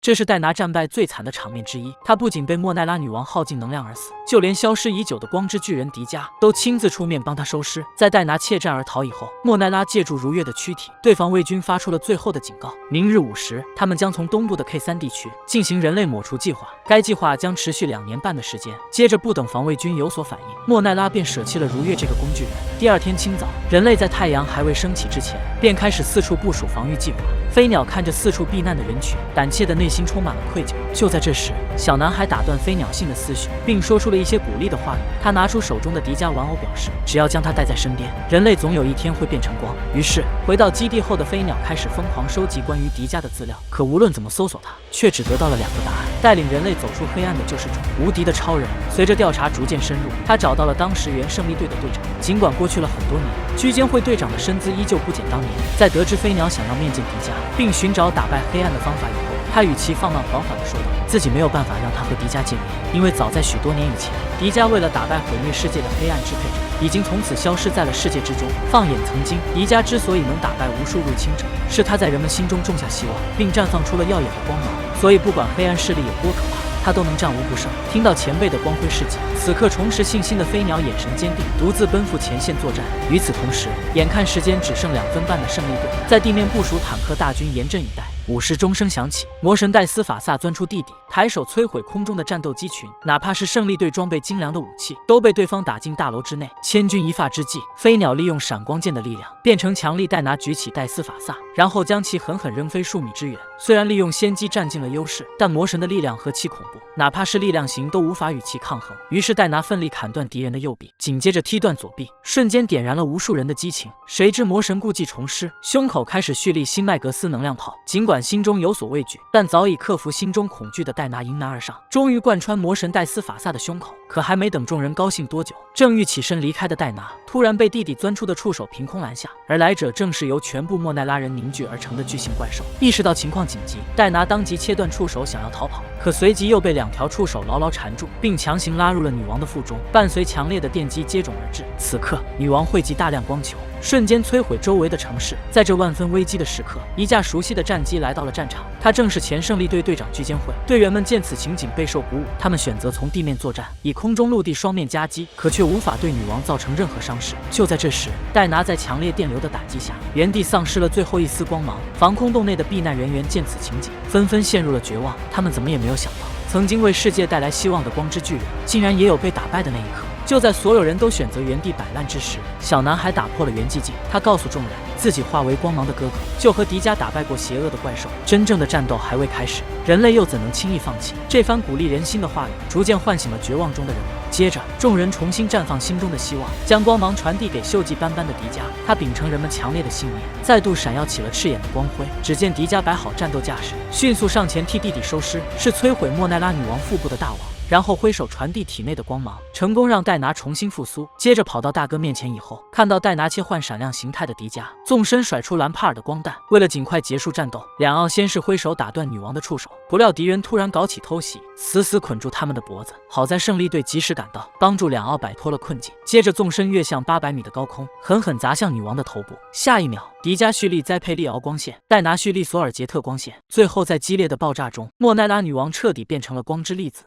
这是戴拿战败最惨的场面之一。他不仅被莫奈拉女王耗尽能量而死，就连消失已久的光之巨人迪迦都亲自出面帮他收尸。在戴拿怯战而逃以后，莫奈拉借助如月的躯体对防卫军发出了最后的警告：明日午时，他们将从东部的 K3地区进行人类抹除计划。该计划将持续2年半的时间。接着，不等防卫军有所反应，莫奈拉便舍弃了如月这个工具人。第二天清早，人类在太阳还未升起之前，便开始四处部署防御计划。飞鸟看着四处避难的人群，胆怯的内心充满了愧疚。就在这时，小男孩打断飞鸟性的思绪，并说出了一些鼓励的话语。他拿出手中的迪迦玩偶，表示只要将它带在身边，人类总有一天会变成光。于是，回到基地后的飞鸟开始疯狂收集关于迪迦的资料。可无论怎么搜索它，却只得到了2个答案：带领人类走出黑暗的救世主，无敌的超人。随着调查逐渐深入，他找到了当时原胜利队的队长。尽管过去了很多年，居监会队长的身姿依旧不减当年。在得知飞鸟想要面见迪迦，并寻找打败黑暗的方法以后，他语气放慢缓缓地说道：“自己没有办法让他和迪迦见面，因为早在许多年以前，迪迦为了打败毁灭世界的黑暗支配者，已经从此消失在了世界之中。放眼曾经，迪迦之所以能打败无数入侵者，是他在人们心中种下希望，并绽放出了耀眼的光芒。所以不管黑暗势力有多可怕，他都能战无不胜。”听到前辈的光辉事迹，此刻重拾信心的飞鸟眼神坚定，独自奔赴前线作战。与此同时，眼看时间只剩2分半的胜利队，在地面部署坦克大军严阵以待。午时钟声响起，魔神戴斯法萨钻出地底，抬手摧毁空中的战斗机群。哪怕是胜利队装备精良的武器，都被对方打进大楼之内。千钧一发之际，飞鸟利用闪光剑的力量，变成强力戴拿举起戴斯法萨，然后将其狠狠扔飞数米之远。虽然利用先机占尽了优势，但魔神的力量何其恐怖，哪怕是力量型都无法与其抗衡。于是戴拿奋力砍断敌人的右臂，紧接着踢断左臂，瞬间点燃了无数人的激情。谁知魔神故技重施，胸口开始蓄力新麦格斯能量炮。尽管心中有所畏惧，但早已克服心中恐惧的戴拿迎难而上，终于贯穿魔神戴斯法萨的胸口。可还没等众人高兴多久，正欲起身离开的戴拿突然被地底钻出的触手凭空拦下，而来者正是由全部莫奈拉人凝聚而成的巨型怪兽。意识到情况紧急，戴拿当即切断触手想要逃跑，可随即又被2条触手牢牢缠住，并强行拉入了女王的腹中，伴随强烈的电击接踵而至。此刻，女王汇集大量光球，瞬间摧毁周围的城市。在这万分危机的时刻，一架熟悉的战机来到了战场，它正是前胜利队队长居监会。队员们见此情景备受鼓舞，他们选择从地面作战，以空中陆地双面夹击，可却无法对女王造成任何伤势。就在这时，戴拿在强烈电流的打击下，原地丧失了最后一丝光芒。防空洞内的避难人员见此情景，纷纷陷入了绝望。他们怎么也没有想到，曾经为世界带来希望的光之巨人，竟然也有被打败的那一刻。就在所有人都选择原地摆烂之时，小男孩打破了原寂静。他告诉众人，自己化为光芒的哥哥就和迪迦打败过邪恶的怪兽，真正的战斗还未开始，人类又怎能轻易放弃？这番鼓励人心的话语逐渐唤醒了绝望中的人们。接着，众人重新绽放心中的希望，将光芒传递给锈迹斑斑的迪迦。他秉承人们强烈的信念，再度闪耀起了赤眼的光辉。只见迪迦摆好战斗架势，迅速上前替弟弟收尸，是摧毁莫奈拉女王腹部的大王。然后挥手传递体内的光芒，成功让戴拿重新复苏。接着跑到大哥面前以后，看到戴拿切换闪亮形态的迪迦，纵身甩出兰帕尔的光弹。为了尽快结束战斗，两奥先是挥手打断女王的触手，不料敌人突然搞起偷袭，死死捆住他们的脖子。好在胜利队及时赶到，帮助两奥摆脱了困境。接着纵身跃向800米的高空，狠狠砸向女王的头部。下一秒，迪迦蓄力栽培利敖光线，戴拿蓄力索尔杰特光线。最后在激烈的爆炸中，莫奈拉女王彻底变成了光之粒子。